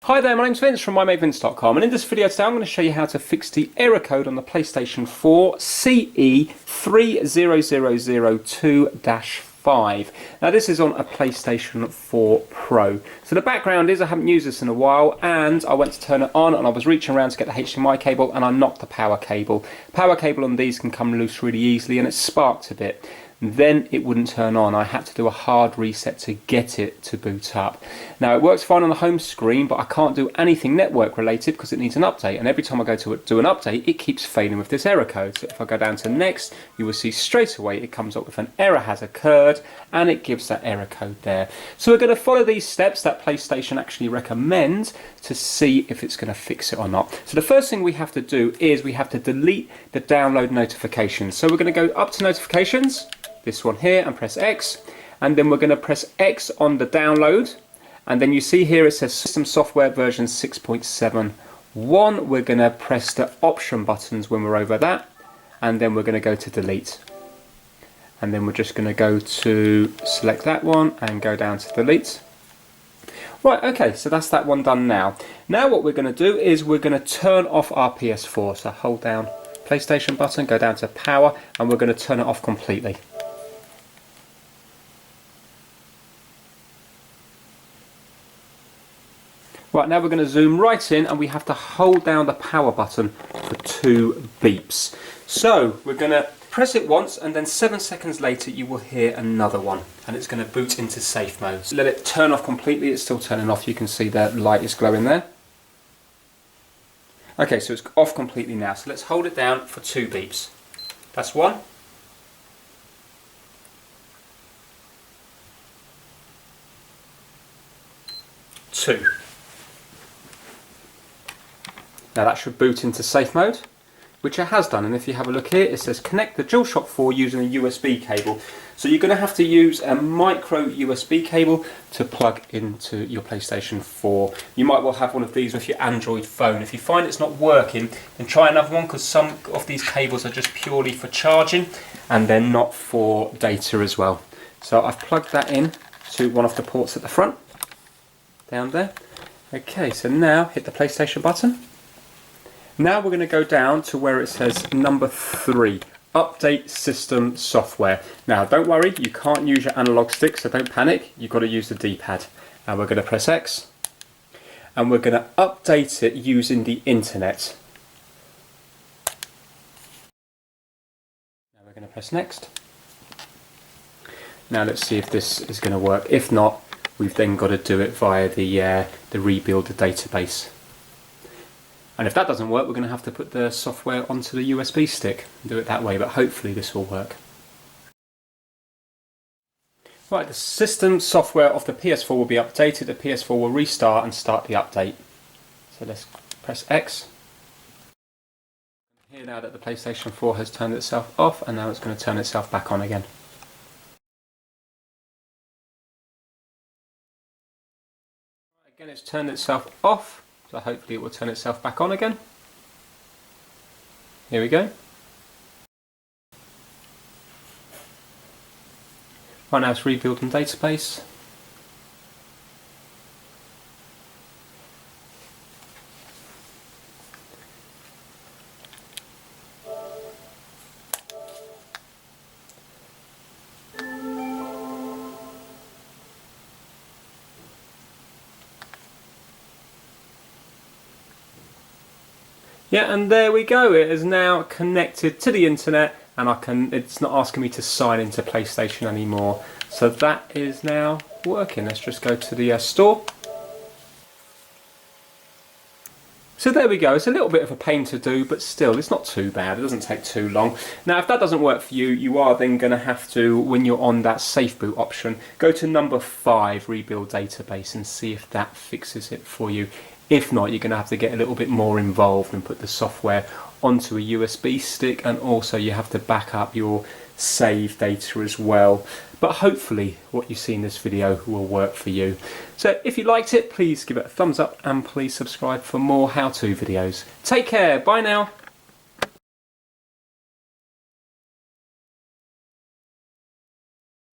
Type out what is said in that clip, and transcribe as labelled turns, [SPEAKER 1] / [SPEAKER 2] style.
[SPEAKER 1] Hi there, my name's Vince from mymatevince.com, and in this video today I'm going to show you how to fix the error code on the PlayStation 4 CE-30002-5. Now this is on a PlayStation 4 Pro. So the background is I haven't used this in a while, and I went to turn it on and I was reaching around to get the HDMI cable and I knocked the power cable. Power cable on these can come loose really easily and it sparked a bit. Then it wouldn't turn on. I had to do a hard reset to get it to boot up. Now it works fine on the home screen, but I can't do anything network related because it needs an update, and every time I go to do an update it keeps failing with this error code. So if I go down to next, you will see straight away it comes up with an error has occurred and it gives that error code there. So we're going to follow these steps that PlayStation actually recommends to see if it's going to fix it or not. So the first thing we have to do is we have to delete the download notifications. So we're going to go up to notifications, this one here, and press X, and then we're going to press X on the download, and then you see here it says system software version 6.71. We're going to press the option buttons when we're over that, and then we're going to go to delete, and then we're just going to go to select that one and go down to delete. Right, okay, so that's that one done now. Now what we're going to do is we're going to turn off our PS4. So hold down PlayStation button, go down to power, and we're going to turn it off completely. Right, now we're going to zoom right in, and we have to hold down the power button for 2 beeps. So we're going to press it once, and then 7 seconds later you will hear another one, and it's going to boot into safe mode. So let it turn off completely. It's still turning off. You can see the light is glowing there. Okay, so it's off completely now. So let's hold it down for 2 beeps. That's 1. 2. Now that should boot into safe mode, which it has done, and if you have a look here it says connect the DualShock 4 using a USB cable. So you're going to have to use a micro USB cable to plug into your PlayStation 4. You might well have one of these with your Android phone. If you find it's not working, then try another one, because some of these cables are just purely for charging and they're not for data as well. So I've plugged that in to one of the ports at the front, down there. Okay, so now hit the PlayStation button. Now we're going to go down to where it says number 3, update system software. Now don't worry, you can't use your analog stick, so don't panic, you've got to use the D-pad. And we're going to press X, and we're going to update it using the internet. Now we're going to press next. Now let's see if this is going to work. If not, we've then got to do it via the rebuild the database. And if that doesn't work, we're going to have to put the software onto the USB stick and do it that way, but hopefully this will work. Right, the system software of the PS4 will be updated, the PS4 will restart and start the update. So let's press X. Here now that the PlayStation 4 has turned itself off, and now it's going to turn itself back on again. Right, again, it's turned itself off. So hopefully it will turn itself back on again. Here we go. Right, now it's rebuilding database. Yeah, and there we go. It is now connected to the internet, and it's not asking me to sign into PlayStation anymore. So that is now working. Let's just go to the store. So there we go. It's a little bit of a pain to do, but still, it's not too bad. It doesn't take too long. Now, if that doesn't work for you, you are then going to have to, when you're on that safe boot option, go to number 5, rebuild database, and see if that fixes it for you. If not, you're going to have to get a little bit more involved and put the software onto a USB stick, and also you have to back up your save data as well. But hopefully what you see in this video will work for you. So if you liked it, please give it a thumbs up and please subscribe for more how-to videos. Take care, bye now.